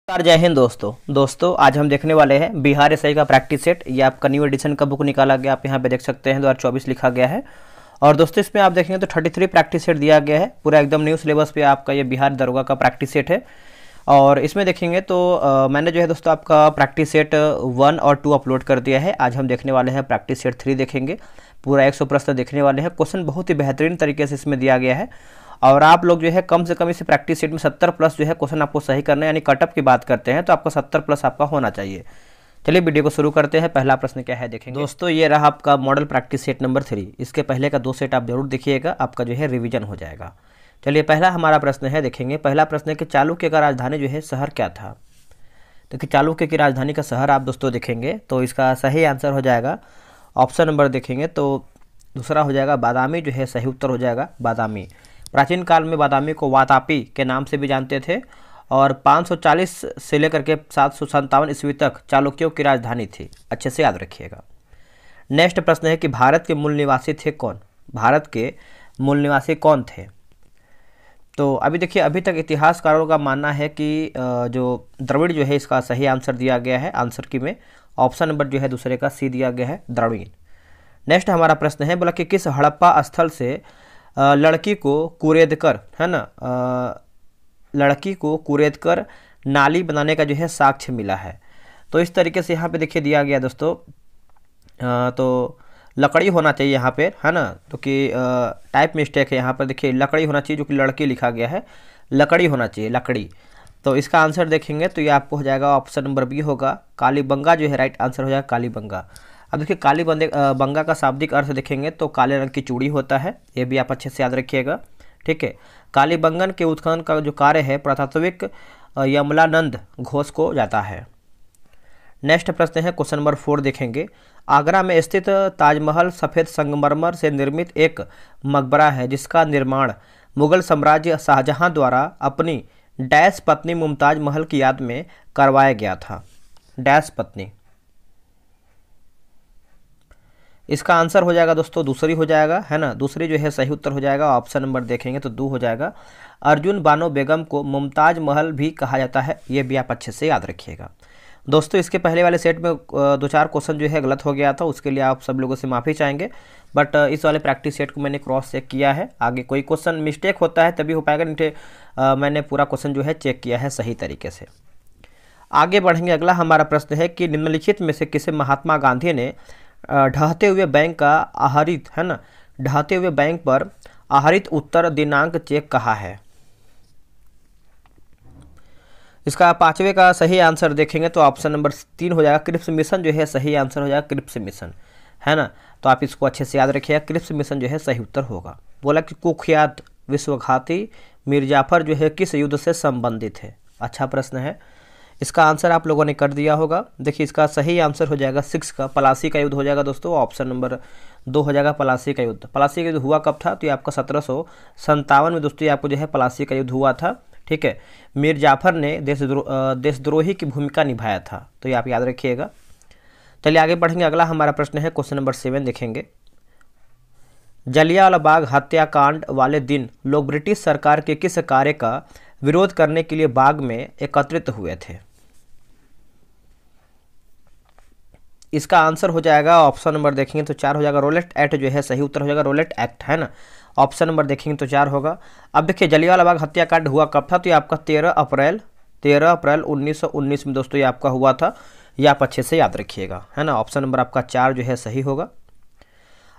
जय हिंद दोस्तों आज हम देखने वाले हैं बिहार एसआई का प्रैक्टिस सेट। ये आपका न्यू एडिशन का बुक निकाला गया, आप यहाँ पे देख सकते हैं 2024 लिखा गया है। और दोस्तों इसमें आप देखेंगे तो 33 प्रैक्टिस सेट दिया गया है, पूरा एकदम न्यू सिलेबस पे आपका ये बिहार दरोगा का प्रैक्टिस सेट है। और इसमें देखेंगे तो मैंने जो है दोस्तों आपका प्रैक्टिस सेट 1 और 2 अपलोड कर दिया है। आज हम देखने वाले हैं प्रैक्टिस सेट 3 देखेंगे, पूरा 100 प्रश्न देखने वाले हैं। क्वेश्चन बहुत ही बेहतरीन तरीके से इसमें दिया गया है और आप लोग जो है कम से कम इस प्रैक्टिस सेट में 70 प्लस जो है क्वेश्चन आपको सही करना है, यानी कटअप की बात करते हैं तो आपका 70 प्लस आपका होना चाहिए। चलिए वीडियो को शुरू करते हैं। पहला प्रश्न क्या है देखेंगे दोस्तों। ये रहा आपका मॉडल प्रैक्टिस सेट नंबर 3। इसके पहले का 2 सेट आप जरूर देखिएगा, आपका जो है रिवीजन हो जाएगा। चलिए पहला हमारा प्रश्न है देखेंगे। पहला प्रश्न है कि चालुक्य का राजधानी जो है शहर क्या था। देखिए चालुक्य की राजधानी का शहर आप दोस्तों देखेंगे तो इसका सही आंसर हो जाएगा ऑप्शन नंबर देखेंगे तो दूसरा हो जाएगा बादामी, जो है सही उत्तर हो जाएगा बादामी। प्राचीन काल में बादामी को वातापी के नाम से भी जानते थे और 540 से लेकर के 757 ईस्वी तक चालुक्यों की राजधानी थी। अच्छे से याद रखिएगा। नेक्स्ट प्रश्न है कि भारत के मूल निवासी थे कौन। भारत के मूल निवासी कौन थे। तो अभी देखिए अभी तक इतिहासकारों का मानना है कि जो द्रविड़ जो है इसका सही आंसर दिया गया है। आंसर की में ऑप्शन नंबर जो है दूसरे का सी दिया गया है द्रविड़। नेक्स्ट हमारा प्रश्न है बोला कि किस हड़प्पा स्थल से लड़की को कुरेद कर, है ना, लड़की को कुरेद कर नाली बनाने का जो है साक्ष्य मिला है। तो इस तरीके से यहाँ पे देखिए दिया गया दोस्तों। तो लकड़ी होना चाहिए यहाँ पे, है ना, तो कि टाइप मिस्टेक है यहाँ पर। देखिए लकड़ी होना चाहिए, जो कि लड़की लिखा गया है, लकड़ी होना चाहिए लकड़ी। तो इसका आंसर देखेंगे तो ये आपको हो जाएगा ऑप्शन नंबर बी होगा कालीबंगा, जो है राइट आंसर हो जाएगा कालीबंगा। अब देखिए काली बंगा का शाब्दिक अर्थ देखेंगे तो काले रंग की चूड़ी होता है, ये भी आप अच्छे से याद रखिएगा। ठीक है, कालीबंगन के उत्खनन का जो कार्य है पुरातात्विक यमलानंद घोष को जाता है। नेक्स्ट प्रश्न है क्वेश्चन नंबर 4 देखेंगे। आगरा में स्थित ताजमहल सफ़ेद संगमरमर से निर्मित एक मकबरा है जिसका निर्माण मुगल साम्राज्य शाहजहां द्वारा अपनी डैश पत्नी मुमताज महल की याद में करवाया गया था। डैश पत्नी, इसका आंसर हो जाएगा दोस्तों दूसरी हो जाएगा, है ना। दूसरी जो है सही उत्तर हो जाएगा। ऑप्शन नंबर देखेंगे तो 2 हो जाएगा। अर्जुन बानो बेगम को मुमताज महल भी कहा जाता है, ये भी आप अच्छे से याद रखिएगा। दोस्तों इसके पहले वाले सेट में 2-4 क्वेश्चन जो है गलत हो गया था, उसके लिए आप सब लोगों से माफ़ी चाहेंगे। बट इस वाले प्रैक्टिस सेट को मैंने क्रॉस चेक किया है। आगे कोई क्वेश्चन मिस्टेक होता है तभी हो पाएगा, नहीं मैंने पूरा क्वेश्चन जो है चेक किया है सही तरीके से। आगे बढ़ेंगे। अगला हमारा प्रश्न है कि निम्नलिखित में से किसे महात्मा गांधी ने ढहते हुए बैंक का आहरित, है ना, ढहते हुए बैंक पर आहरित उत्तर दिनांक चेक कहा है। इसका 5वें का सही आंसर देखेंगे तो ऑप्शन नंबर 3 हो जाएगा क्रिप्स मिशन, जो है सही आंसर हो जाएगा क्रिप्स मिशन, है ना। तो आप इसको अच्छे से याद रखिएगा, क्रिप्स मिशन जो है सही उत्तर होगा। बोला कि कुख्यात विश्वघाती मीर जाफर जो है किस युद्ध से संबंधित है। अच्छा प्रश्न है, इसका आंसर आप लोगों ने कर दिया होगा। देखिए इसका सही आंसर हो जाएगा 6 का पलासी का युद्ध हो जाएगा दोस्तों। ऑप्शन नंबर 2 हो जाएगा पलासी का युद्ध। पलासी का युद्ध हुआ कब था तो ये आपका 1757 में दोस्तों ये आपको जो है पलासी का युद्ध हुआ था। ठीक है, मीर जाफर ने देशद्रोही की भूमिका निभाया था, तो ये आप याद रखिएगा। चलिए आगे बढ़ेंगे। अगला हमारा प्रश्न है क्वेश्चन नंबर 7 देखेंगे। जलियांवाला बाग हत्याकांड वाले दिन लोग ब्रिटिश सरकार के किस कार्य का विरोध करने के लिए बाग में एकत्रित हुए थे। इसका आंसर हो जाएगा ऑप्शन नंबर देखेंगे तो 4 हो जाएगा रोलेट एक्ट, जो है सही उत्तर हो जाएगा रोलेट एक्ट, है ना। ऑप्शन नंबर देखेंगे तो 4 होगा। अब देखिए जलियांवाला बाग हत्याकांड हुआ कब था तो ये आपका 13 अप्रैल 1919 में दोस्तों ये आपका हुआ था। ये आप अच्छे से याद रखिएगा, है ना। ऑप्शन नंबर आपका 4 जो है सही होगा।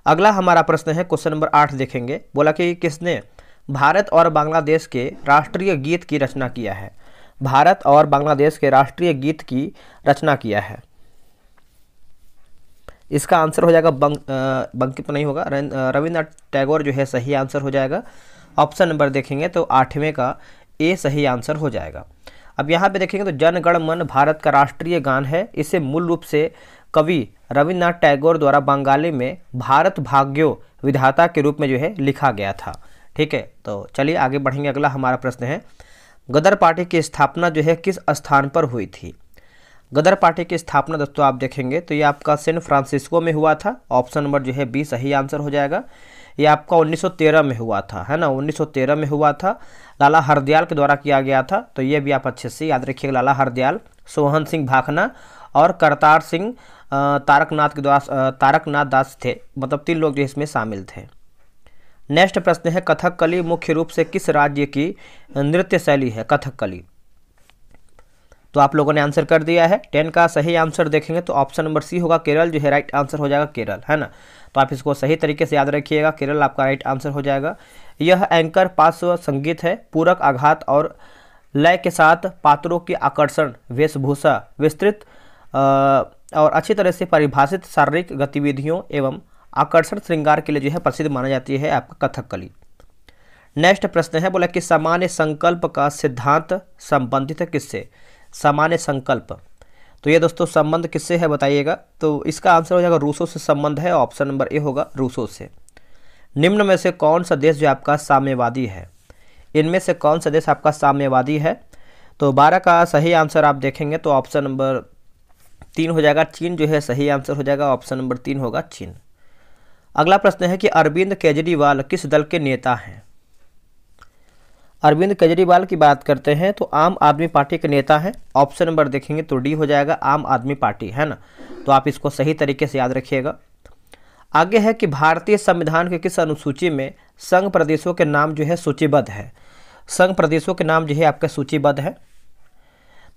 अगला हमारा प्रश्न है क्वेश्चन नंबर 8 देखेंगे। बोला कि किसने भारत और बांग्लादेश के राष्ट्रीय गीत की रचना किया है। भारत और बांग्लादेश के राष्ट्रीय गीत की रचना किया है। इसका आंसर हो जाएगा बंकिम तो नहीं होगा, रविन्द्रनाथ टैगोर जो है सही आंसर हो जाएगा। ऑप्शन नंबर देखेंगे तो 8वें का ए सही आंसर हो जाएगा। अब यहाँ पे देखेंगे तो जन गण मन भारत का राष्ट्रीय गान है। इसे मूल रूप से कवि रविन्द्रनाथ टैगोर द्वारा बंगाली में भारत भाग्यो विधाता के रूप में जो है लिखा गया था। ठीक है, तो चलिए आगे बढ़ेंगे। अगला हमारा प्रश्न है गदर पार्टी की स्थापना जो है किस स्थान पर हुई थी। गदर पार्टी की स्थापना दोस्तों आप देखेंगे तो ये आपका सैन फ्रांसिस्को में हुआ था। ऑप्शन नंबर जो है बी सही आंसर हो जाएगा। ये आपका 1913 में हुआ था, है ना, 1913 में हुआ था, लाला हरदयाल के द्वारा किया गया था। तो ये भी आप अच्छे से याद रखिएगा, लाला हरदयाल, सोहन सिंह भाखना और करतार सिंह तारकनाथ दास थे, मतलब 3 लोग जो इसमें शामिल थे। नेक्स्ट प्रश्न है, कथकली मुख्य रूप से किस राज्य की नृत्य शैली है? कथकली। तो आप लोगों ने आंसर कर दिया है। 10 का सही आंसर देखेंगे तो ऑप्शन नंबर सी होगा, केरल जो है राइट आंसर हो जाएगा, केरल, है ना। तो आप इसको सही तरीके से याद रखिएगा, केरल आपका राइट आंसर हो जाएगा। यह एंकर पार्श्व संगीत है, पूरक आघात और लय के साथ पात्रों की आकर्षण, वेशभूषा, विस्तृत और अच्छी तरह से परिभाषित शारीरिक गतिविधियों एवं आकर्षण श्रृंगार के लिए जो है प्रसिद्ध माना जाती है आपका कथकली। नेक्स्ट प्रश्न है, बोला कि सामान्य संकल्प का सिद्धांत संबंधित है किससे? सामान्य संकल्प, तो ये दोस्तों संबंध किससे है बताइएगा? तो इसका आंसर हो जाएगा रूसों से संबंध है, ऑप्शन नंबर ए होगा, रूसों से। निम्न में से कौन सा देश जो आपका साम्यवादी है? इनमें से कौन सा देश आपका साम्यवादी है? तो 12 का सही आंसर आप देखेंगे तो ऑप्शन नंबर 3 हो जाएगा, चीन जो है सही आंसर हो जाएगा, ऑप्शन नंबर 3 होगा, चीन। अगला प्रश्न है कि अरविंद केजरीवाल किस दल के नेता हैं? अरविंद केजरीवाल की बात करते हैं तो आम आदमी पार्टी के नेता हैं, ऑप्शन नंबर देखेंगे तो डी हो जाएगा, आम आदमी पार्टी, है ना। तो आप इसको सही तरीके से याद रखिएगा। आगे है कि भारतीय संविधान के किस अनुसूची में संघ प्रदेशों के नाम जो है सूचीबद्ध है? संघ प्रदेशों के नाम जो है आपके सूचीबद्ध है।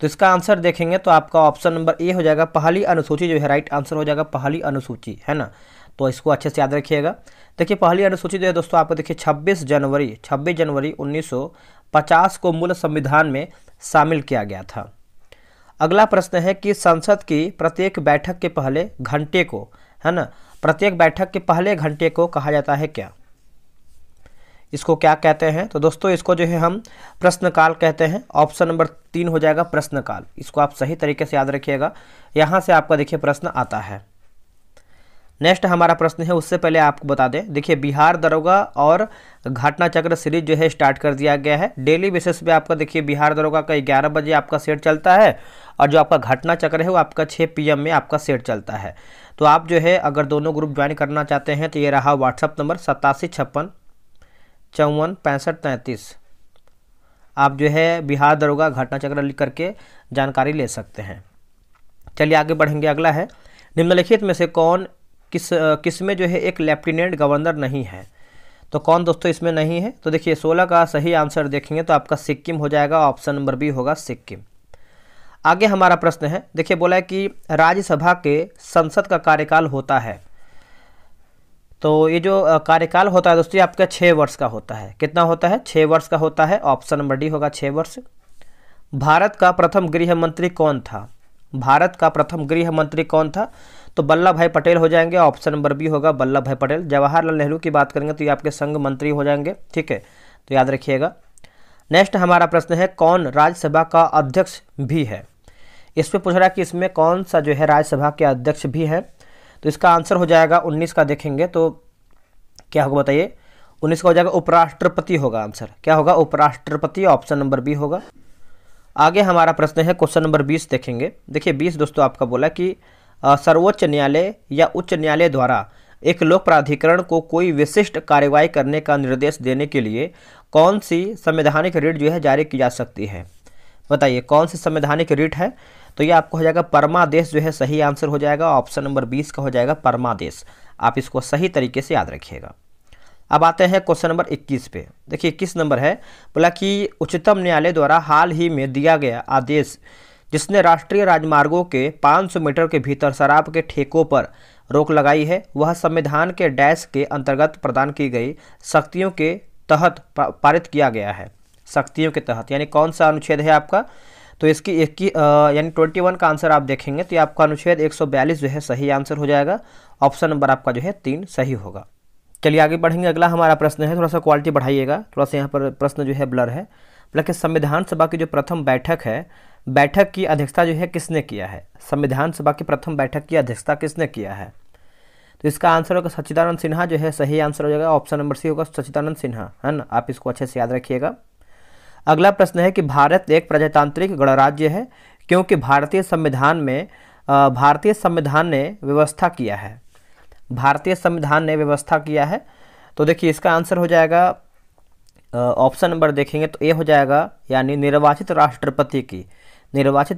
तो इसका आंसर देखेंगे तो आपका ऑप्शन नंबर ए हो जाएगा, पहली अनुसूची जो है राइट आंसर हो जाएगा, पहली अनुसूची, है ना। तो इसको अच्छे से याद रखिएगा। देखिए पहली अनुसूची जो है दोस्तों आपको देखिए 26 जनवरी 1950 को मूल संविधान में शामिल किया गया था। अगला प्रश्न है कि संसद की प्रत्येक बैठक के पहले घंटे को, है ना, प्रत्येक बैठक के पहले घंटे को कहा जाता है क्या? इसको क्या कहते हैं? तो दोस्तों इसको जो है हम प्रश्नकाल कहते हैं, ऑप्शन नंबर 3 हो जाएगा, प्रश्नकाल। इसको आप सही तरीके से याद रखिएगा, यहाँ से आपका देखिए प्रश्न आता है। नेक्स्ट हमारा प्रश्न है, उससे पहले आपको बता दें, देखिए बिहार दरोगा और घटना चक्र सीरीज जो है स्टार्ट कर दिया गया है। डेली बेसिस पे आपका देखिए बिहार दरोगा का 11 बजे आपका सेट चलता है और जो आपका घटना चक्र है वो आपका 6 PM में आपका सेट चलता है। तो आप जो है अगर दोनों ग्रुप ज्वाइन करना चाहते हैं तो ये रहा व्हाट्सअप नंबर 8756546533। आप जो है बिहार दरोगा घटना चक्र लिख करके जानकारी ले सकते हैं। चलिए आगे बढ़ेंगे। अगला है, निम्नलिखित में से कौन किस में जो है एक लेफ्टिनेंट गवर्नर नहीं है? तो कौन दोस्तों इसमें नहीं है? तो देखिए 16 का सही आंसर देखेंगे तो आपका सिक्किम हो जाएगा, ऑप्शन नंबर बी होगा, सिक्किम। आगे हमारा प्रश्न है, देखिए बोला है कि राज्यसभा के संसद का कार्यकाल होता है, तो ये जो कार्यकाल होता है दोस्तों आपका 6 वर्ष का होता है। कितना होता है? 6 वर्ष का होता है, ऑप्शन नंबर डी होगा, 6 वर्ष। भारत का प्रथम गृह मंत्री कौन था? भारत का प्रथम गृह मंत्री कौन था? तो वल्लभ भाई पटेल हो जाएंगे, ऑप्शन नंबर बी होगा, वल्लभ भाई पटेल। जवाहरलाल नेहरू की बात करेंगे तो ये आपके संघ मंत्री हो जाएंगे, ठीक है, तो याद रखिएगा। नेक्स्ट हमारा प्रश्न है, कौन राज्यसभा का अध्यक्ष भी है? इस पर पूछ रहा है कि इसमें कौन सा जो है राज्यसभा के अध्यक्ष भी है? तो इसका आंसर हो जाएगा 19 का देखेंगे तो क्या होगा बताइए? 19 का हो जाएगा उपराष्ट्रपति होगा आंसर। क्या होगा? उपराष्ट्रपति, ऑप्शन नंबर बी होगा। आगे हमारा प्रश्न है क्वेश्चन नंबर 20 देखेंगे। देखिए 20 दोस्तों आपका बोला कि सर्वोच्च न्यायालय या उच्च न्यायालय द्वारा एक लोक प्राधिकरण को कोई विशिष्ट कार्यवाही करने का निर्देश देने के लिए कौन सी संवैधानिक रीट जो है जारी की जा सकती है? बताइए कौन सी संवैधानिक रीट है? तो ये आपको हो जाएगा परमादेश जो है सही आंसर हो जाएगा, ऑप्शन नंबर 20 का हो जाएगा परमादेश। आप इसको सही तरीके से याद रखिएगा। अब आते हैं क्वेश्चन नंबर 21 पे। देखिए 21 नंबर है, बोला कि उच्चतम न्यायालय द्वारा हाल ही में दिया गया आदेश जिसने राष्ट्रीय राजमार्गों के 500 मीटर के भीतर शराब के ठेकों पर रोक लगाई है, वह संविधान के डैश के अंतर्गत प्रदान की गई शक्तियों के तहत पारित किया गया है। शक्तियों के तहत यानी कौन सा अनुच्छेद है आपका? तो इसकी यानी 21 का आंसर आप देखेंगे तो आपका अनुच्छेद 142 जो है सही आंसर हो जाएगा, ऑप्शन नंबर आपका जो है 3 सही होगा। चलिए आगे बढ़ेंगे। अगला हमारा प्रश्न है, थोड़ा सा क्वालिटी बढ़ाइएगा, थोड़ा सा यहाँ पर प्रश्न जो है ब्लर है। बल्कि संविधान सभा की जो प्रथम बैठक है, बैठक की अध्यक्षता जो है किसने किया है? संविधान सभा की प्रथम बैठक की अध्यक्षता किसने किया है? तो इसका आंसर होगा सच्चिदानंद सिन्हा जो है सही आंसर हो जाएगा, ऑप्शन नंबर सी होगा सच्चिदानंद सिन्हा, है ना। आप इसको अच्छे से याद रखिएगा। अगला प्रश्न है कि भारत एक प्रजातांत्रिक गणराज्य है क्योंकि भारतीय संविधान ने व्यवस्था किया है। भारतीय संविधान ने व्यवस्था किया है। तो देखिए इसका आंसर हो जाएगा ऑप्शन नंबर देखेंगे तो ए हो जाएगा, यानी निर्वाचित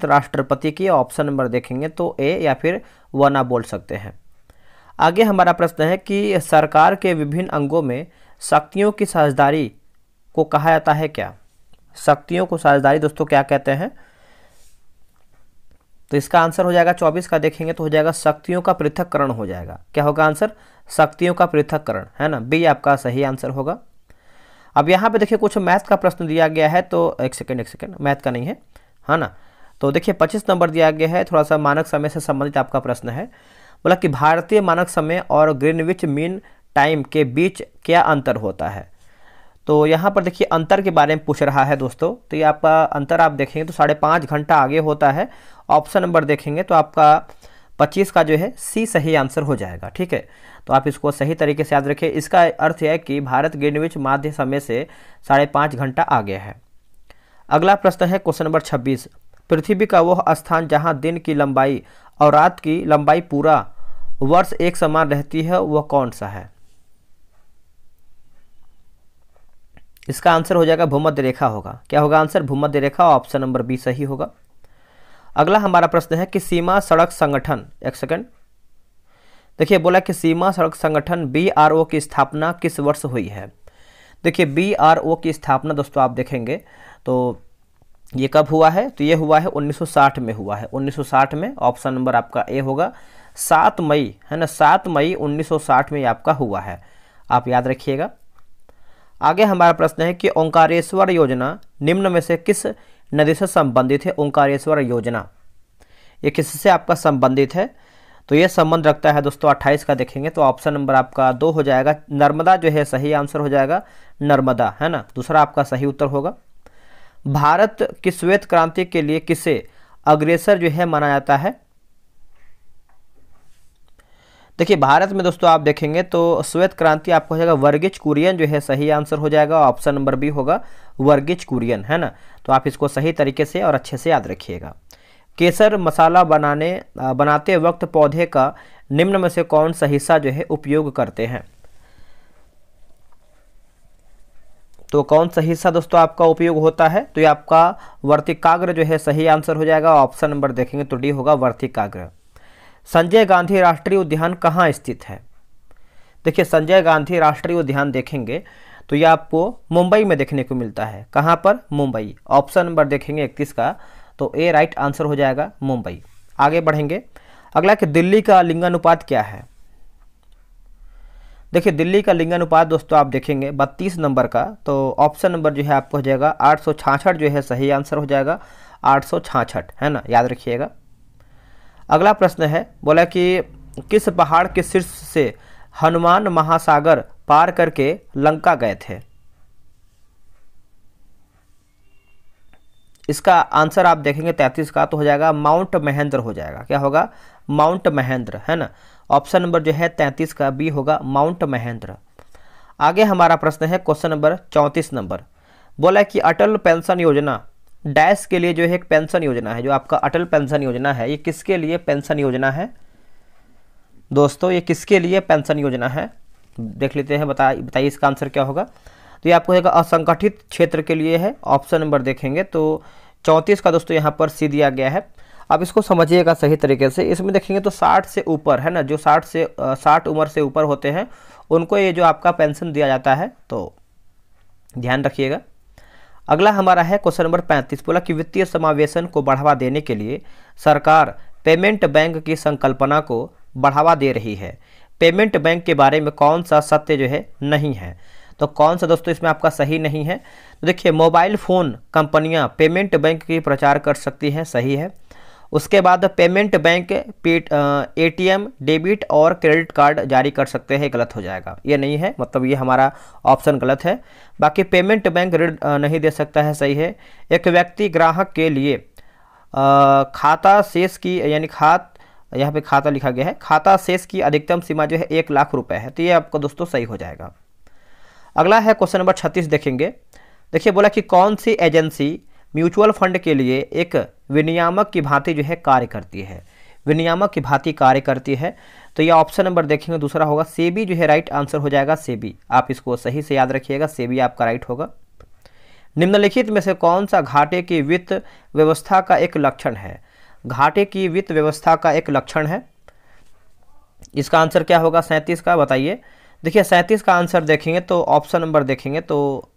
राष्ट्रपति की ऑप्शन नंबर देखेंगे तो ए या फिर वन आप बोल सकते हैं। आगे हमारा प्रश्न है कि सरकार के विभिन्न अंगों में शक्तियों की साझेदारी को कहा जाता है क्या? शक्तियों को साझेदारी दोस्तों क्या कहते हैं? तो इसका आंसर हो जाएगा 24 का देखेंगे तो हो जाएगा शक्तियों का पृथक्करण हो जाएगा। क्या होगा आंसर? शक्तियों का पृथक्करण, है ना, बी आपका सही आंसर होगा। अब यहाँ पे देखिए कुछ मैथ का प्रश्न दिया गया है, तो एक सेकेंड मैथ का नहीं है, है ना। तो देखिए 25 नंबर दिया गया है, थोड़ा सा मानक समय से संबंधित आपका प्रश्न है। बोला कि भारतीय मानक समय और ग्रीनविच मीन टाइम के बीच क्या अंतर होता है? तो यहाँ पर देखिए अंतर के बारे में पूछ रहा है दोस्तों। तो ये आपका अंतर आप देखेंगे तो 5.5 घंटा आगे होता है। ऑप्शन नंबर देखेंगे तो आपका 25 का जो है सी सही आंसर हो जाएगा। ठीक है, तो आप इसको सही तरीके से याद रखें। इसका अर्थ है कि भारत ग्रीनविच माध्य समय से 5.5 घंटा आगे है। अगला प्रश्न है क्वेश्चन नंबर 26। पृथ्वी का वह स्थान जहां दिन की लंबाई और रात की लंबाई पूरा वर्ष एक समान रहती है वह कौन सा है? इसका आंसर हो जाएगा भूमध्य रेखा होगा। क्या होगा आंसर? भूमध्य रेखा। ऑप्शन नंबर बी सही होगा। अगला हमारा प्रश्न है कि सीमा सड़क संगठन, एक सेकंड, देखिए बोला कि सीमा सड़क संगठन BRO की स्थापना किस वर्ष हुई है? देखिए BRO की स्थापना दोस्तों आप देखेंगे तो ये कब हुआ है? तो ये हुआ है 1960 में हुआ है, 1960 में। ऑप्शन नंबर आपका ए होगा, 7 मई, है ना, 7 मई 1960 में आपका हुआ है, आप याद रखिएगा। आगे हमारा प्रश्न है कि ओंकारेश्वर योजना निम्न में से किस नदी से संबंधित है? ओंकारेश्वर योजना ये किससे आपका संबंधित है? तो ये संबंध रखता है दोस्तों 28 का देखेंगे तो ऑप्शन नंबर आपका 2 हो जाएगा, नर्मदा जो है सही आंसर हो जाएगा, नर्मदा, है ना, दूसरा आपका सही उत्तर होगा। भारत की श्वेत क्रांति के लिए किसे अग्रसर जो है माना जाता है? देखिए भारत में दोस्तों आप देखेंगे तो श्वेत क्रांति आपको हो जाएगा वर्गीज कुरियन जो है सही आंसर हो जाएगा। ऑप्शन नंबर बी होगा, वर्गीज कुरियन, है ना। तो आप इसको सही तरीके से और अच्छे से याद रखिएगा। केसर मसाला बनाते वक्त पौधे का निम्न में से कौन सा हिस्सा जो है उपयोग करते हैं? तो कौन सा हिस्सा दोस्तों आपका उपयोग होता है? तो ये आपका वर्तिकाग्र जो है सही आंसर हो जाएगा। ऑप्शन नंबर देखेंगे तो डी होगा, वर्तिकाग्र। संजय गांधी राष्ट्रीय उद्यान कहाँ स्थित है? देखिए संजय गांधी राष्ट्रीय उद्यान देखेंगे तो ये आपको मुंबई में देखने को मिलता है। कहाँ पर? मुंबई। ऑप्शन नंबर देखेंगे 31 का तो ए राइट आंसर हो जाएगा, मुंबई। आगे बढ़ेंगे। अगला कि दिल्ली का लिंगानुपात क्या है? देखिए दिल्ली का लिंगानुपात दोस्तों आप देखेंगे 32 नंबर का, तो ऑप्शन नंबर जो है आपको हो जाएगा 866 जो है सही आंसर हो जाएगा, 866, है ना, याद रखिएगा। अगला प्रश्न है, बोला कि किस पहाड़ के शीर्ष से हनुमान महासागर पार करके लंका गए थे? इसका आंसर आप देखेंगे 33 का तो हो जाएगा माउंट महेंद्र हो जाएगा। क्या होगा? माउंट महेंद्र, है ना। ऑप्शन नंबर जो है 33 का बी होगा, माउंट महेंद्र। आगे हमारा प्रश्न है क्वेश्चन नंबर 34 नंबर। बोला कि अटल पेंशन योजना डैश के लिए जो है एक पेंशन योजना है, जो आपका अटल पेंशन योजना है, ये किसके लिए पेंशन योजना है दोस्तों? ये किसके लिए पेंशन योजना है देख लेते हैं, बताइए इसका आंसर क्या होगा। तो ये आपको एक असंगठित क्षेत्र के लिए है। ऑप्शन नंबर देखेंगे तो 34 का दोस्तों यहाँ पर सी दिया गया है। अब इसको समझिएगा सही तरीके से। इसमें देखेंगे तो 60 से ऊपर, है ना, जो 60 उम्र से ऊपर होते हैं उनको ये जो आपका पेंशन दिया जाता है, तो ध्यान रखिएगा। अगला हमारा है क्वेश्चन नंबर 35। बोला कि वित्तीय समावेशन को बढ़ावा देने के लिए सरकार पेमेंट बैंक की संकल्पना को बढ़ावा दे रही है। पेमेंट बैंक के बारे में कौन सा सत्य जो है नहीं है? तो कौन सा दोस्तों इसमें आपका सही नहीं है? तो देखिए मोबाइल फ़ोन कंपनियां पेमेंट बैंक की प्रचार कर सकती हैं, सही है। उसके बाद पेमेंट बैंक ATM डेबिट और क्रेडिट कार्ड जारी कर सकते हैं, गलत हो जाएगा, ये नहीं है, मतलब ये हमारा ऑप्शन गलत है। बाकी पेमेंट बैंक ऋण नहीं दे सकता है, सही है। एक व्यक्ति ग्राहक के लिए खाता शेष की, यानी यहाँ पे खाता लिखा गया है, खाता शेष की अधिकतम सीमा जो है 1 लाख रुपए है, तो ये आपको दोस्तों सही हो जाएगा। अगला है क्वेश्चन नंबर 36 देखेंगे। देखिए बोला कि कौन सी एजेंसी म्यूचुअल फंड के लिए एक विनियामक की भांति जो है कार्य करती है? विनियामक की भांति कार्य करती है। तो ये ऑप्शन नंबर देखेंगे दूसरा होगा सेबी जो है राइट आंसर हो जाएगा सेबी। आप इसको सही से याद रखिएगा, सेबी आपका राइट होगा। निम्नलिखित में से कौन सा घाटे की वित्त व्यवस्था का एक लक्षण है? घाटे की वित्त व्यवस्था का एक लक्षण है, इसका आंसर क्या होगा 37 का, बताइए। देखिए 37 का आंसर देखेंगे तो ऑप्शन नंबर देखेंगे तो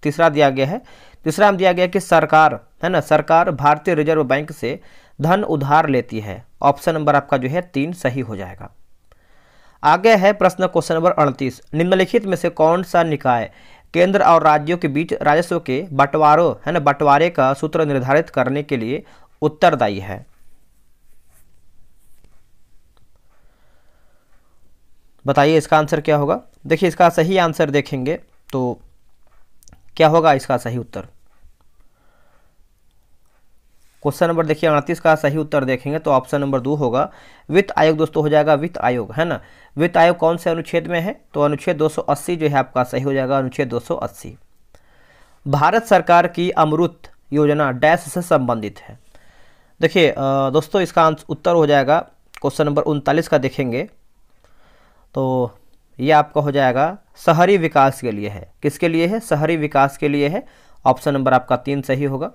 तीसरा दिया गया है। तीसरा में दिया गया कि सरकार है ना, सरकार भारतीय रिजर्व बैंक से धन उधार लेती है। ऑप्शन नंबर आपका जो है 3 सही हो जाएगा। आगे है प्रश्न क्वेश्चन नंबर 38। निम्नलिखित में से कौन सा निकाय केंद्र और राज्यों के बीच राजस्व के बंटवारों है ना, बंटवारे का सूत्र निर्धारित करने के लिए उत्तरदायी है? बताइए इसका आंसर क्या होगा। देखिए इसका सही आंसर देखेंगे तो क्या होगा इसका सही उत्तर। क्वेश्चन नंबर देखिए 38 का सही उत्तर देखेंगे तो ऑप्शन नंबर 2 होगा वित्त आयोग दोस्तों हो जाएगा, वित्त आयोग है ना। वित्त आयोग कौन से अनुच्छेद में है? तो अनुच्छेद 280 जो है आपका सही हो जाएगा, अनुच्छेद 280। भारत सरकार की अमृत योजना डैश से संबंधित है। देखिए दोस्तों इसका उत्तर हो जाएगा क्वेश्चन नंबर 39 का देखेंगे तो ये आपका हो जाएगा शहरी विकास के लिए है। किसके लिए है? शहरी विकास के लिए है। ऑप्शन नंबर आपका 3 सही होगा।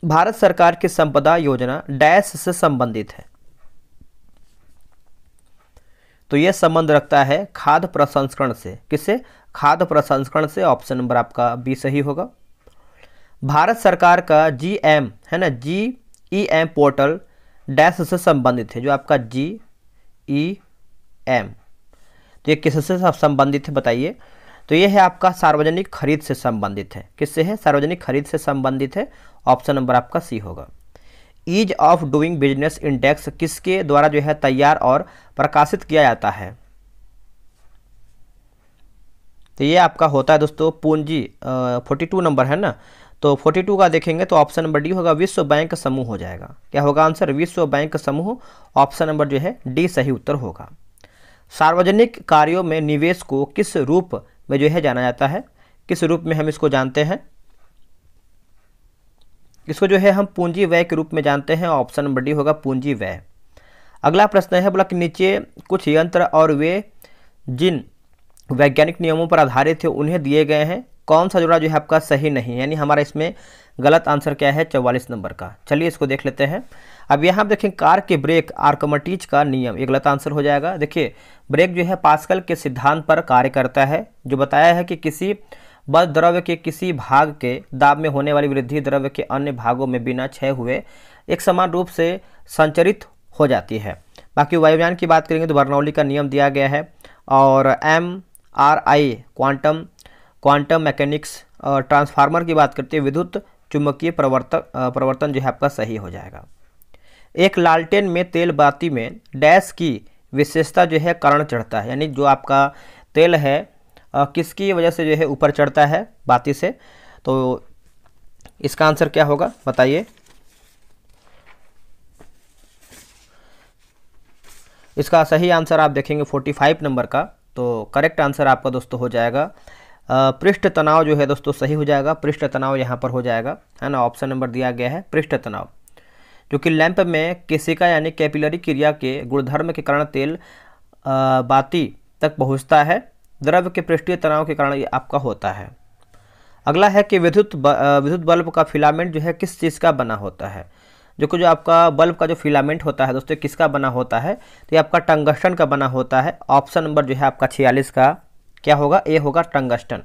भारत सरकार की संपदा योजना डैश से संबंधित है, तो यह संबंध रखता है खाद्य प्रसंस्करण से। किससे? खाद्य प्रसंस्करण से। ऑप्शन नंबर आपका बी सही होगा। भारत सरकार का GM है ना, GEM पोर्टल डैश से संबंधित है, जो आपका GEM तो ये किससे संबंधित है बताइए। तो ये है आपका सार्वजनिक खरीद से संबंधित है। किससे है? सार्वजनिक खरीद से संबंधित है। ऑप्शन नंबर आपका सी होगा। Ease of doing business index किसके द्वारा जो है तैयार और प्रकाशित किया जाता है? तो ये आपका होता है दोस्तों पूंजी 42 नंबर है ना, तो 42 का देखेंगे तो ऑप्शन नंबर डी होगा, विश्व बैंक समूह हो जाएगा। क्या होगा आंसर? विश्व बैंक समूह। ऑप्शन नंबर जो है डी सही उत्तर होगा। सार्वजनिक कार्यों में निवेश को किस रूप में जो है जाना जाता है? किस रूप में हम इसको जानते हैं? इसको जो है हम पूंजी व्यय के रूप में जानते हैं। ऑप्शन नंबर डी होगा पूंजी व्यय। अगला प्रश्न है बोला कि नीचे कुछ यंत्र और वे जिन वैज्ञानिक नियमों पर आधारित थे उन्हें दिए गए हैं, कौन सा जोड़ा जो है आपका सही नहीं, यानी हमारा इसमें गलत आंसर क्या है 44 नंबर का। चलिए इसको देख लेते हैं। अब यहाँ देखें कार के ब्रेक आर्कमिडीज का नियम, ये गलत आंसर हो जाएगा। देखिए ब्रेक जो है पास्कल के सिद्धांत पर कार्य करता है, जो बताया है कि किसी बल द्रव्य के किसी भाग के दाब में होने वाली वृद्धि द्रव्य के अन्य भागों में बिना क्षय हुए एक समान रूप से संचरित हो जाती है। बाकी वायुयान की बात करेंगे तो बर्नौली का नियम दिया गया है, और MRI क्वांटम मैकेनिक्स ट्रांसफार्मर की बात करते हैं विद्युत चुंबकीय प्रवर्तन जो है आपका सही हो जाएगा। एक लालटेन में तेल बाती में डैश की विशेषता जो है कारण चढ़ता है, यानी जो आपका तेल है किसकी वजह से जो है ऊपर चढ़ता है? बाती से। तो इसका आंसर क्या होगा बताइए। इसका सही आंसर आप देखेंगे 45 नंबर का, तो करेक्ट आंसर आपका दोस्तों हो जाएगा पृष्ठ तनाव जो है दोस्तों सही हो जाएगा। पृष्ठ तनाव यहाँ पर हो जाएगा है ना, ऑप्शन नंबर दिया गया है पृष्ठ तनाव, जो कि लैंप में केशिका यानी कैपिलरी क्रिया के गुणधर्म के कारण तेल बाती तक पहुँचता है, द्रव्य के पृष्ठीय तनाव के कारण ये आपका होता है। अगला है कि विद्युत बल्ब का फिलामेंट जो है किस चीज़ का बना होता है? जो आपका बल्ब का जो फिलामेंट होता है दोस्तों किसका बना होता है? तो ये आपका टंगस्टन का बना होता है। ऑप्शन नंबर जो है आपका 46 का क्या होगा? ए होगा टंगस्टन।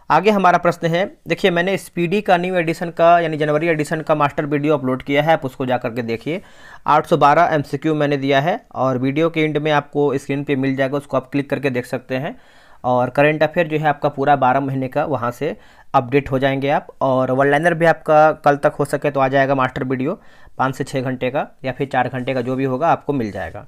आगे हमारा प्रश्न है, देखिए मैंने स्पीडी का न्यू एडिशन का यानी जनवरी एडिशन का मास्टर वीडियो अपलोड किया है, आप उसको जाकर के देखिए। 812 MCQ मैंने दिया है और वीडियो के एंड में आपको स्क्रीन पे मिल जाएगा, उसको आप क्लिक करके देख सकते हैं। और करंट अफेयर जो है आपका पूरा 12 महीने का वहाँ से अपडेट हो जाएंगे आप, और वन लाइनर भी आपका कल तक हो सके तो आ जाएगा मास्टर वीडियो 5 से 6 घंटे का या फिर 4 घंटे का, जो भी होगा आपको मिल जाएगा।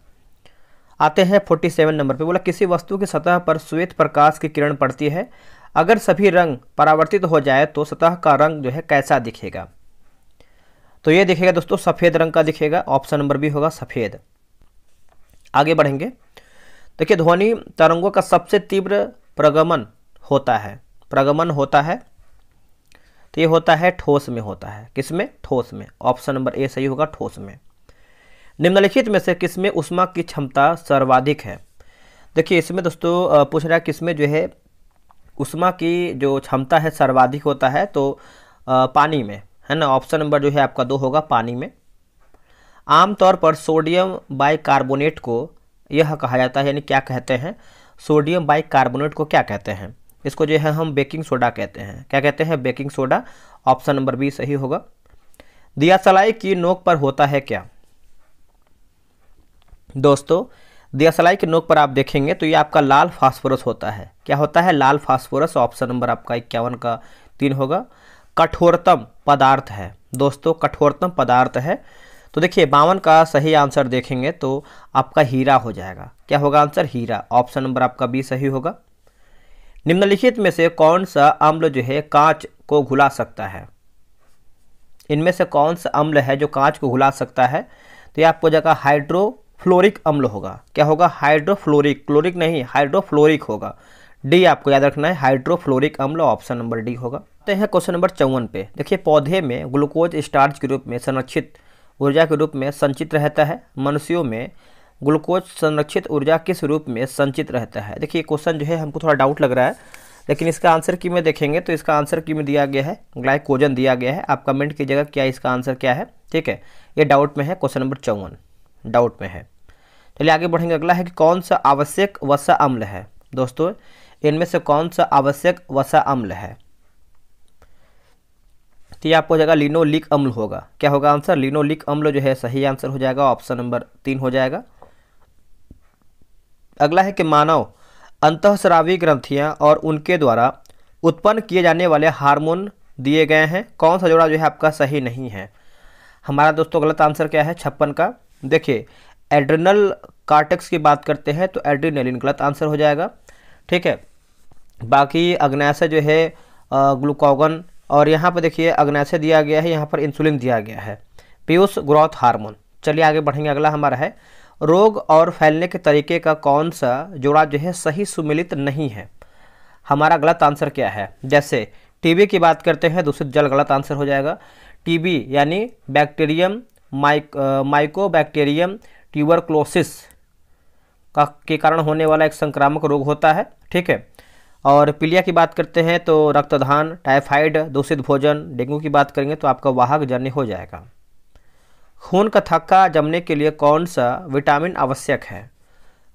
आते हैं 47 नंबर पे, बोला किसी वस्तु की सतह पर श्वेत प्रकाश की किरण पड़ती है, अगर सभी रंग परावर्तित हो जाए तो सतह का रंग जो है कैसा दिखेगा? तो ये दिखेगा दोस्तों सफ़ेद रंग का दिखेगा। ऑप्शन नंबर बी होगा सफ़ेद। आगे बढ़ेंगे, देखिए ध्वनि तरंगों का सबसे तीव्र प्रगमन होता है तो ये होता है ठोस में होता है। किसमें? ठोस में। ऑप्शन नंबर ए सही होगा ठोस में। निम्नलिखित में से किसमें ऊष्मा की क्षमता सर्वाधिक है? देखिए इसमें दोस्तों पूछ रहा है किसमें जो है ऊष्मा की जो क्षमता है सर्वाधिक होता है, तो पानी में, है ना। ऑप्शन नंबर जो है आपका 2 होगा, पानी में। आमतौर पर सोडियम बाइकार्बोनेट को यह कहा जाता है, यानी क्या कहते हैं, सोडियम बाइकार्बोनेट को क्या कहते हैं? इसको जो है हम बेकिंग सोडा कहते हैं। क्या कहते हैं? Baking soda. Option number B सही होगा। दियासलाई की नोक पर होता है क्या? दोस्तों दियासलाई की नोक पर आप देखेंगे तो ये आपका लाल फास्फोरस होता है। क्या होता है? लाल फास्फोरस। ऑप्शन नंबर आपका 51 का 3 होगा। कठोरतम पदार्थ है दोस्तों, कठोरतम पदार्थ है। तो देखिए 52 का सही आंसर देखेंगे तो आपका हीरा हो जाएगा। क्या होगा आंसर? हीरा। ऑप्शन नंबर आपका बी सही होगा। निम्नलिखित में से कौन सा अम्ल जो है कांच को घुला सकता है? इनमें से कौन सा अम्ल है जो कांच को घुला सकता है? तो ये आपको जगह हाइड्रोफ्लोरिक अम्ल होगा। क्या होगा? हाइड्रोफ्लोरिक, क्लोरिक नहीं, हाइड्रोफ्लोरिक होगा। डी आपको याद रखना है, हाइड्रोफ्लोरिक अम्ल। ऑप्शन नंबर डी होगा। आते हैं क्वेश्चन नंबर 54 पे। देखिए पौधे में ग्लूकोज स्टार्च के रूप में संरक्षित ऊर्जा के रूप में संचित रहता है। मनुष्यों में ग्लूकोज संरक्षित ऊर्जा किस रूप में संचित रहता है? देखिए क्वेश्चन जो है हमको थोड़ा डाउट लग रहा है, लेकिन इसका आंसर की में देखेंगे तो इसका आंसर की में दिया गया है ग्लाइकोजन दिया गया है। आप कमेंट कीजिएगा क्या इसका आंसर क्या है, ठीक है। ये डाउट में है, क्वेश्चन नंबर 54 डाउट में है। चलिए आगे बढ़ेंगे। अगला है कि कौन सा आवश्यक वसा अम्ल है? दोस्तों इनमें से कौन सा आवश्यक वसा अम्ल है? तो ये आपको हो जाएगा लिनोलिक अम्ल होगा। क्या होगा आंसर? लिनोलिक अम्ल जो है सही आंसर हो जाएगा। ऑप्शन नंबर 3 हो जाएगा। अगला है कि मानव अंतःस्रावी ग्रंथियां और उनके द्वारा उत्पन्न किए जाने वाले हार्मोन दिए गए हैं। कौन सा जोड़ा जो है आपका सही नहीं है? हमारा दोस्तों गलत आंसर क्या है 56 का? देखिए एड्रिनल कार्टेक्स की बात करते हैं तो एड्रीनलिन गलत आंसर हो जाएगा, ठीक है। बाकी अग्नाशय जो है ग्लूकागन, और यहाँ पर देखिए अग्नाशय दिया गया है, यहाँ पर इंसुलिन दिया गया है, पीयूष ग्रोथ हार्मोन। चलिए आगे बढ़ेंगे। अगला हमारा है रोग और फैलने के तरीके का कौन सा जोड़ा जो है सही सुमिलित नहीं है? हमारा गलत आंसर क्या है? जैसे टीबी की बात करते हैं, दूषित जल गलत आंसर हो जाएगा। टीबी यानी बैक्टीरियम माइकोबैक्टीरियम ट्यूबरक्लोसिस के कारण होने वाला एक संक्रामक रोग होता है, ठीक है। और पीलिया की बात करते हैं तो रक्तदान, टाइफाइड, दूषित भोजन। डेंगू की बात करेंगे तो आपका वाहक जन्य हो जाएगा। खून का थक्का जमने के लिए कौन सा विटामिन आवश्यक है?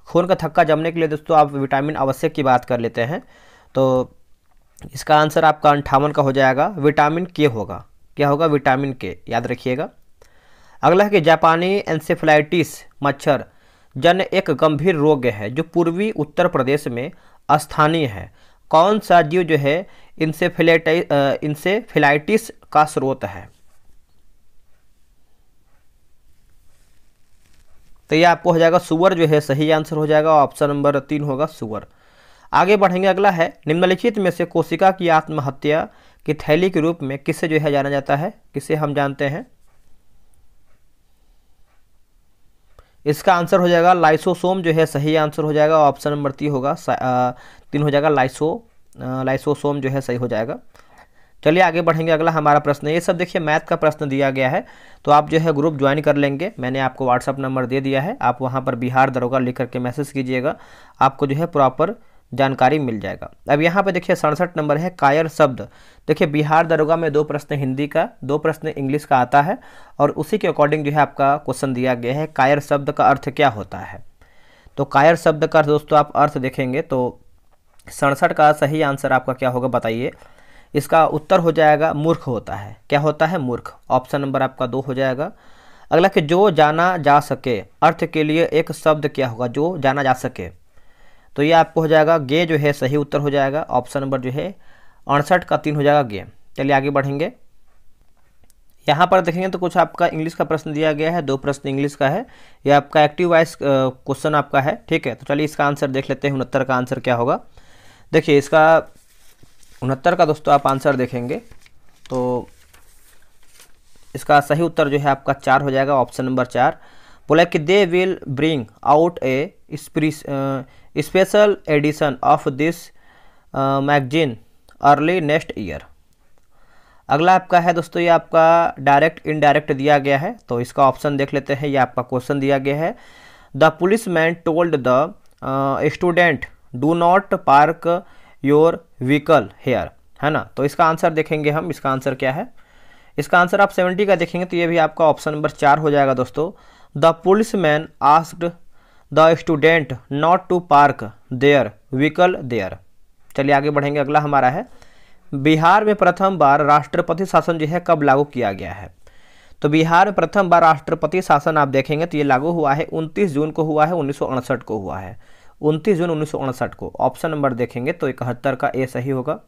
खून का थक्का जमने के लिए दोस्तों आप विटामिन आवश्यक की बात कर लेते हैं तो इसका आंसर आपका 58 का हो जाएगा। विटामिन के होगा। क्या होगा? विटामिन के, याद रखिएगा। अगला है कि जापानी एन्सेफेलाइटिस मच्छर जन्य एक गंभीर रोग है जो पूर्वी उत्तर प्रदेश में स्थानीय है। कौन सा जीव जो है इंसेफेलाइटिस का स्रोत है? तो ये आपको हो जाएगा सुअर जो है सही आंसर हो जाएगा। ऑप्शन नंबर 3 होगा सुअर। आगे बढ़ेंगे। अगला है निम्नलिखित में से कोशिका की आत्महत्या की थैली के रूप में किसे जो है जाना जाता है? किसे हम जानते हैं? इसका आंसर हो जाएगा लाइसोसोम जो है सही आंसर हो जाएगा। ऑप्शन नंबर 3 होगा 3 हो जाएगा। लाइसोसोम जो है सही हो जाएगा। चलिए आगे बढ़ेंगे। अगला हमारा प्रश्न है, ये सब देखिए मैथ का प्रश्न दिया गया है तो आप जो है ग्रुप ज्वाइन कर लेंगे। मैंने आपको व्हाट्सअप नंबर दे दिया है, आप वहाँ पर बिहार दरोगा लिख करके मैसेज कीजिएगा, आपको जो है प्रॉपर जानकारी मिल जाएगा। अब यहाँ पे देखिए 67 नंबर है कायर शब्द। देखिए बिहार दरोगा में 2 प्रश्न हिंदी का, 2 प्रश्न इंग्लिश का आता है और उसी के अकॉर्डिंग जो है आपका क्वेश्चन दिया गया है कायर शब्द का अर्थ क्या होता है। तो कायर शब्द का दोस्तों आप अर्थ देखेंगे तो 67 का सही आंसर आपका क्या होगा बताइए? इसका उत्तर हो जाएगा मूर्ख होता है। क्या होता है? मूर्ख। ऑप्शन नंबर आपका 2 हो जाएगा। अगला कि जो जाना जा सके अर्थ के लिए एक शब्द क्या होगा? जो जाना जा सके, तो ये आपको हो जाएगा गे जो है सही उत्तर हो जाएगा। ऑप्शन नंबर जो है 68 का 3 हो जाएगा गे। चलिए आगे बढ़ेंगे। यहाँ पर देखेंगे तो कुछ आपका इंग्लिश का प्रश्न दिया गया है, 2 प्रश्न इंग्लिश का है। ये आपका एक्टिव वॉइस क्वेश्चन आपका है, ठीक है। तो चलिए इसका आंसर देख लेते हैं 69 का आंसर क्या होगा। देखिए इसका 69 का दोस्तों आप आंसर देखेंगे तो इसका सही उत्तर जो है आपका 4 हो जाएगा। ऑप्शन नंबर 4 बोला कि they will bring out A special edition of this magazine early next year. अगला आपका है दोस्तों, ये आपका डायरेक्ट इनडायरेक्ट दिया गया है, तो इसका ऑप्शन देख लेते हैं। ये आपका क्वेश्चन दिया गया है, the policeman told the student do not park your vehicle here, है ना। तो इसका आंसर देखेंगे हम, इसका आंसर क्या है। इसका आंसर आप 70 का देखेंगे तो ये भी आपका ऑप्शन नंबर 4 हो जाएगा दोस्तों। The policeman asked the student not to park their vehicle there. चलिए आगे बढ़ेंगे। अगला हमारा है, बिहार में प्रथम बार राष्ट्रपति शासन जो है कब लागू किया गया है। तो बिहार में प्रथम बार राष्ट्रपति शासन आप देखेंगे तो ये लागू हुआ है 29 जून को हुआ है, 1968 को हुआ है, 29 जून 1968 को। ऑप्शन नंबर देखेंगे तो 71 का ए सही होगा।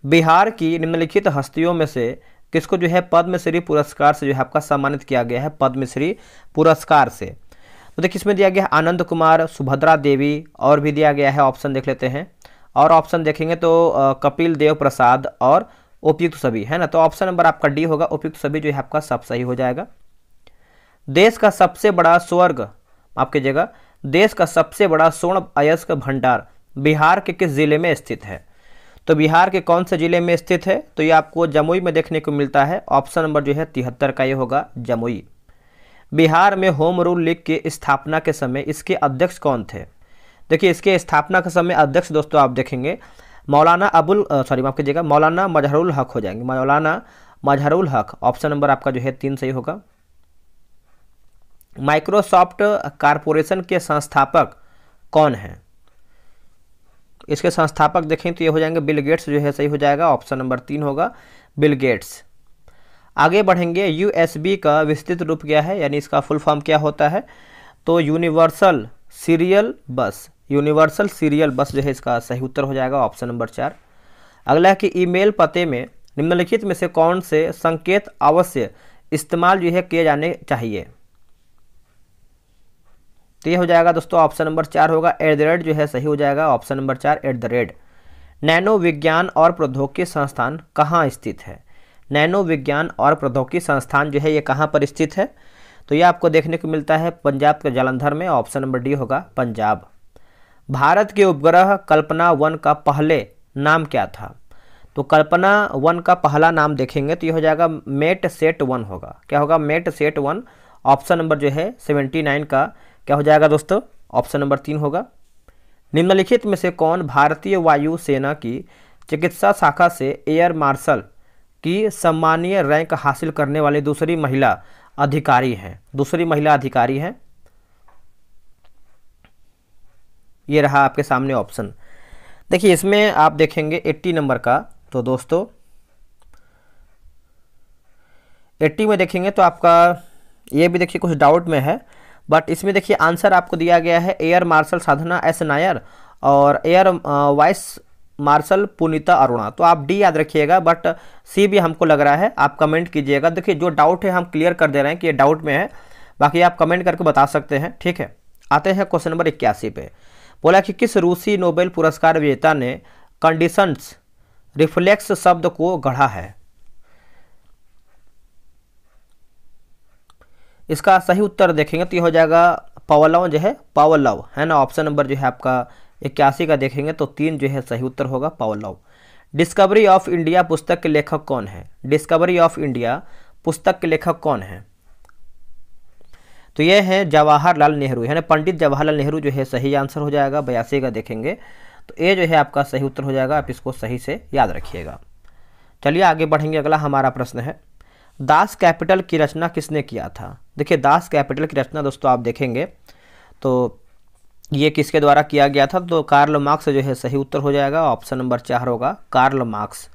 बिहार की निम्नलिखित हस्तियों में से किसको जो है पद्मश्री पुरस्कार से जो है आपका सम्मानित किया गया है, पद्मश्री पुरस्कार से। तो देखिए इसमें दिया गया है आनंद कुमार, सुभद्रा देवी, और भी दिया गया है। ऑप्शन देख लेते हैं, और ऑप्शन देखेंगे तो कपिल देव प्रसाद और उपयुक्त सभी, है ना। तो ऑप्शन नंबर आपका डी होगा, उपयुक्त सभी जो है आपका सब सही हो जाएगा। देश का सबसे बड़ा स्वर्ग, माफ कीजिएगा, देश का सबसे बड़ा स्वर्ण अयस्क भंडार बिहार के किस जिले में स्थित है। तो बिहार के कौन से जिले में स्थित है, तो ये आपको जमुई में देखने को मिलता है। ऑप्शन नंबर जो है 73 का ये होगा, जमुई। बिहार में होम रूल लीग की स्थापना के समय इसके अध्यक्ष कौन थे। देखिए इसके स्थापना के समय अध्यक्ष दोस्तों आप देखेंगे मौलाना माफ कीजिएगा, मौलाना मजहरुल हक हो जाएंगे, मौलाना मजहरुल हक। ऑप्शन नंबर आपका जो है 3 सही होगा। माइक्रोसॉफ्ट कारपोरेशन के संस्थापक कौन हैं। इसके संस्थापक देखें तो ये हो जाएंगे बिल गेट्स, जो है सही हो जाएगा। ऑप्शन नंबर 3 होगा, बिल गेट्स। आगे बढ़ेंगे, यूएसबी का विस्तृत रूप क्या है, यानी इसका फुल फॉर्म क्या होता है। तो यूनिवर्सल सीरियल बस, यूनिवर्सल सीरियल बस जो है इसका सही उत्तर हो जाएगा, ऑप्शन नंबर 4। अगला है कि ईमेल पते में निम्नलिखित में से कौन से संकेत अवश्य इस्तेमाल जो है किए जाने चाहिए। तो ये हो जाएगा दोस्तों ऑप्शन नंबर 4 होगा, @ जो है सही हो जाएगा, ऑप्शन नंबर 4 @ नैनो विज्ञान और प्रौद्योगिकी संस्थान कहाँ स्थित है। नैनो विज्ञान और प्रौद्योगिकी संस्थान जो है ये कहाँ पर स्थित है, तो ये आपको देखने को मिलता है पंजाब के जालंधर में, ऑप्शन नंबर डी होगा, पंजाब। भारत के उपग्रह कल्पना 1 का पहले नाम क्या था। तो कल्पना 1 का पहला नाम देखेंगे तो ये हो जाएगा मेट सेट 1 होगा। क्या होगा, मेट सेट 1। ऑप्शन नंबर जो है 79 का क्या हो जाएगा दोस्तों, ऑप्शन नंबर 3 होगा। निम्नलिखित में से कौन भारतीय वायु सेना की चिकित्सा शाखा से एयर मार्शल की सम्मानीय रैंक हासिल करने वाली दूसरी महिला अधिकारी हैं, दूसरी महिला अधिकारी हैं। ये रहा आपके सामने ऑप्शन। देखिए इसमें आप देखेंगे 80 नंबर का, तो दोस्तों 80 में देखेंगे तो आपका ये भी देखिए कुछ डाउट में है, बट इसमें देखिए आंसर आपको दिया गया है एयर मार्शल साधना एस नायर और एयर वाइस मार्शल पुनीता अरोड़ा। तो आप डी याद रखिएगा, बट सी भी हमको लग रहा है, आप कमेंट कीजिएगा। देखिए जो डाउट है हम क्लियर कर दे रहे हैं कि ये डाउट में है, बाकी आप कमेंट करके बता सकते हैं, ठीक है। आते हैं क्वेश्चन नंबर 81 पे। बोला कि किस रूसी नोबेल पुरस्कार विजेता ने कंडीशंस रिफ्लेक्स शब्द को गढ़ा है। इसका सही उत्तर देखेंगे तो ये हो जाएगा पावलोव, जो है पावलोव, है ना। ऑप्शन नंबर जो है आपका 81 का देखेंगे तो 3 जो है सही उत्तर होगा, पावलोव। डिस्कवरी ऑफ इंडिया पुस्तक के लेखक कौन है। डिस्कवरी ऑफ इंडिया पुस्तक के लेखक कौन है, तो ये है जवाहरलाल नेहरू, है ना, पंडित जवाहरलाल नेहरू जो है सही आंसर हो जाएगा। 82 का देखेंगे तो ये जो है आपका सही उत्तर हो जाएगा, आप इसको सही से याद रखिएगा। चलिए आगे बढ़ेंगे। अगला हमारा प्रश्न है, दास कैपिटल की रचना किसने किया था। देखिए दास कैपिटल की रचना दोस्तों आप देखेंगे तो ये किसके द्वारा किया गया था, तो कार्ल मार्क्स जो है सही उत्तर हो जाएगा, ऑप्शन नंबर 4 होगा, Karl Marx.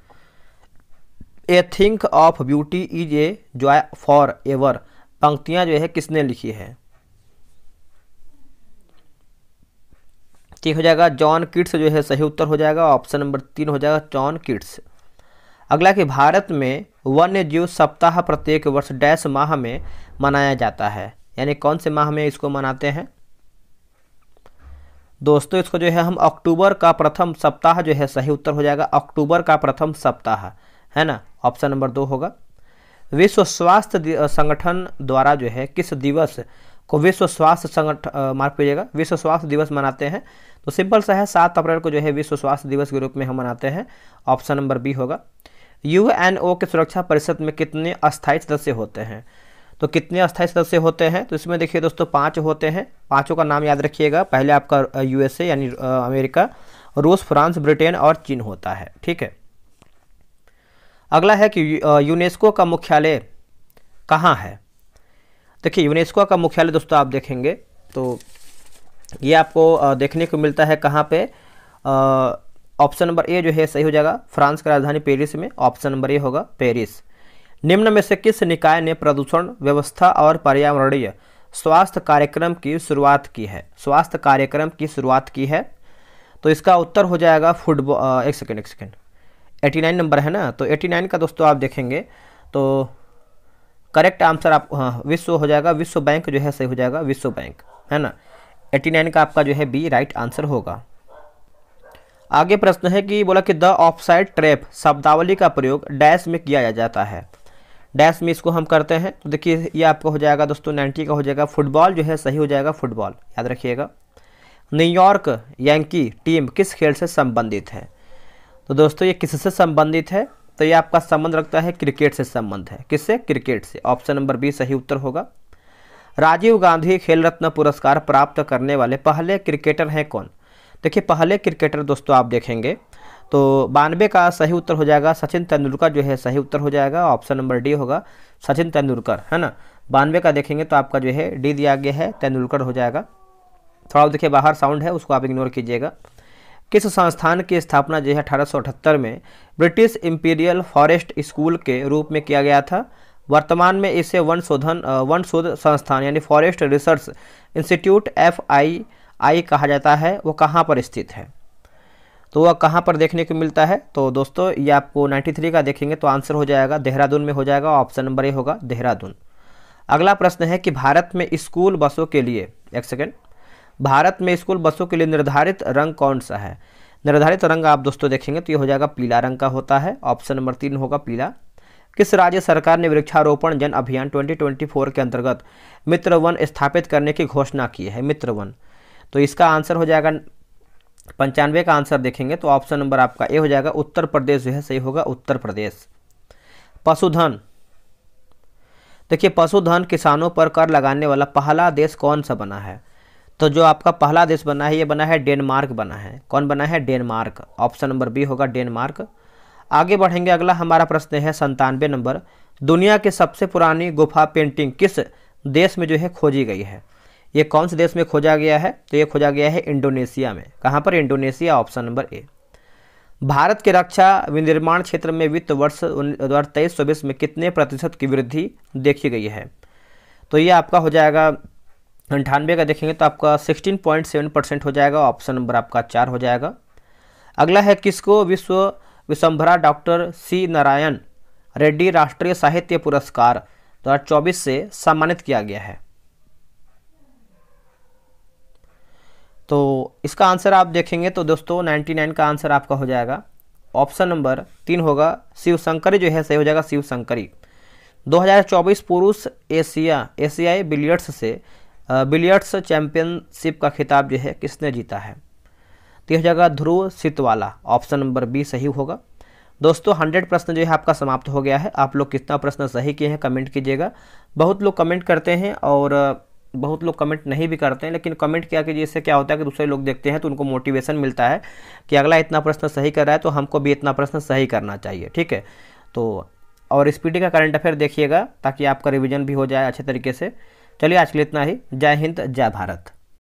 A thing of beauty is a joy forever पंक्तियां जो है किसने लिखी है, ठीक हो जाएगा, जॉन कीट्स जो है सही उत्तर हो जाएगा, ऑप्शन नंबर 3 हो जाएगा, जॉन कीट्स। अगला कि भारत में वन्य जीव सप्ताह प्रत्येक वर्ष डैश माह में मनाया जाता है, यानी कौन से माह में इसको मनाते हैं दोस्तों। इसको जो है हम अक्टूबर का प्रथम सप्ताह जो है सही उत्तर हो जाएगा, अक्टूबर का प्रथम सप्ताह, है ना, ऑप्शन नंबर 2 होगा। विश्व स्वास्थ्य संगठन द्वारा जो है किस दिवस को विश्व स्वास्थ्य संगठन मार्क कीजिएगा विश्व स्वास्थ्य दिवस मनाते हैं, तो सिंपल सा है 7 अप्रैल को जो है विश्व स्वास्थ्य दिवस के रूप में हम मनाते हैं, ऑप्शन नंबर बी होगा। यूएनओ के सुरक्षा परिषद में कितने अस्थायी सदस्य होते हैं? तो कितने अस्थायी सदस्य होते हैं? तो इसमें देखिए दोस्तों 5 होते हैं। पांचों का नाम याद रखिएगा। पहले आपका यूएसए यानी अमेरिका, रूस, फ्रांस, ब्रिटेन और चीन होता है। ठीक है। अगला है कि यूनेस्को का मुख्यालय कहाँ है? देखिए यूनेस्को का मुख्यालय दोस्तों आप देखेंगे तो ये आपको देखने को मिलता है कहाँ पे? ऑप्शन नंबर ए जो है सही हो जाएगा, फ्रांस की राजधानी पेरिस में। ऑप्शन नंबर ए होगा पेरिस। निम्न में से किस निकाय ने प्रदूषण व्यवस्था और पर्यावरणीय स्वास्थ्य कार्यक्रम की शुरुआत की है? स्वास्थ्य कार्यक्रम की शुरुआत की है तो इसका उत्तर हो जाएगा फुटबॉल। एक सेकेंड 89 नंबर है ना, तो 89 का दोस्तों आप देखेंगे तो करेक्ट आंसर आप विश्व हो जाएगा। विश्व बैंक जो है सही हो जाएगा, विश्व बैंक है ना। 89 का आपका जो है बी राइट आंसर होगा। आगे प्रश्न है कि बोला कि द ऑफसाइड ट्रैप शब्दावली का प्रयोग डैश में किया जाता है। डैश में इसको हम करते हैं तो देखिए ये आपका हो जाएगा दोस्तों 90 का हो जाएगा फुटबॉल जो है सही हो जाएगा, फुटबॉल याद रखिएगा। न्यूयॉर्क यांकी टीम किस खेल से संबंधित है? तो दोस्तों ये किससे संबंधित है? तो ये आपका संबंध रखता है क्रिकेट से संबंध है। किससे? क्रिकेट से। ऑप्शन नंबर बी सही उत्तर होगा। राजीव गांधी खेल रत्न पुरस्कार प्राप्त करने वाले पहले क्रिकेटर हैं कौन? देखिए पहले क्रिकेटर दोस्तों आप देखेंगे तो 92 का सही उत्तर हो जाएगा सचिन तेंदुलकर जो है सही उत्तर हो जाएगा। ऑप्शन नंबर डी होगा सचिन तेंदुलकर है ना। 92 का देखेंगे तो आपका जो है डी दिया गया है, तेंदुलकर हो जाएगा। थोड़ा देखिए बाहर साउंड है उसको आप इग्नोर कीजिएगा। किस संस्थान की स्थापना जो है 1878 में ब्रिटिश इंपीरियल फॉरेस्ट स्कूल के रूप में किया गया था? वर्तमान में इसे वन शोध संस्थान यानी फॉरेस्ट रिसर्च इंस्टीट्यूट FII कहा जाता है। वो कहाँ पर स्थित है? तो वह कहाँ पर देखने को मिलता है? तो दोस्तों ये आपको 93 का देखेंगे तो आंसर हो जाएगा देहरादून में हो जाएगा। ऑप्शन नंबर ए होगा देहरादून। अगला प्रश्न है कि भारत में स्कूल बसों के लिए, एक सेकेंड, भारत में स्कूल बसों के लिए निर्धारित रंग कौन सा है? निर्धारित रंग आप दोस्तों देखेंगे तो ये हो जाएगा पीला रंग का होता है। ऑप्शन नंबर 3 होगा पीला। किस राज्य सरकार ने वृक्षारोपण जन अभियान 2024 के अंतर्गत मित्र वन स्थापित करने की घोषणा की है? मित्र वन, तो इसका आंसर हो जाएगा 95 का आंसर देखेंगे तो ऑप्शन नंबर आपका ए हो जाएगा उत्तर प्रदेश जो है सही होगा, उत्तर प्रदेश। पशुधन, देखिए पशुधन किसानों पर कर लगाने वाला पहला देश कौन सा बना है? तो जो आपका पहला देश बना है ये बना है डेनमार्क बना है। कौन बना है? डेनमार्क। ऑप्शन नंबर बी होगा डेनमार्क। आगे बढ़ेंगे। अगला हमारा प्रश्न है 97 नंबर। दुनिया की सबसे पुरानी गुफा पेंटिंग किस देश में जो है खोजी गई है? ये कौन से देश में खोजा गया है? तो ये खोजा गया है इंडोनेशिया में। कहाँ पर? Indonesia. Option number A. Bharat के रक्षा विनिर्माण क्षेत्र में वित्त वर्ष 2023-24 में कितने प्रतिशत की वृद्धि देखी गई है? तो ये आपका हो जाएगा 98 का देखेंगे तो आपका 16.7% हो जाएगा। ऑप्शन नंबर आपका 4 हो जाएगा। अगला है किसको विश्व विशंभरा डॉक्टर सी नारायण रेड्डी राष्ट्रीय साहित्य पुरस्कार 2024 से सम्मानित किया गया है? तो इसका आंसर आप देखेंगे तो दोस्तों 99 का आंसर आपका हो जाएगा ऑप्शन नंबर 3 होगा शिवशंकरी जो है सही हो जाएगा, शिवशंकरी। 2024 पुरुष एशियाई बिलियर्ड्स चैंपियनशिप का खिताब जो है किसने जीता है? तो यह हो जाएगा ध्रुव सितवाला। ऑप्शन नंबर बी सही होगा। दोस्तों 100 प्रश्न जो है आपका समाप्त हो गया है। आप लोग कितना प्रश्न सही किए हैं कमेंट कीजिएगा। बहुत लोग कमेंट करते हैं और बहुत लोग कमेंट नहीं भी करते हैं, लेकिन कमेंट किया कीजिए। इससे क्या होता है कि दूसरे लोग देखते हैं तो उनको मोटिवेशन मिलता है कि अगला इतना प्रश्न सही कर रहा है तो हमको भी इतना प्रश्न सही करना चाहिए। ठीक है, तो और स्पीडी का करंट अफेयर देखिएगा ताकि आपका रिवीजन भी हो जाए अच्छे तरीके से। चलिए आज के लिए इतना ही। जय हिंद, जय भारत।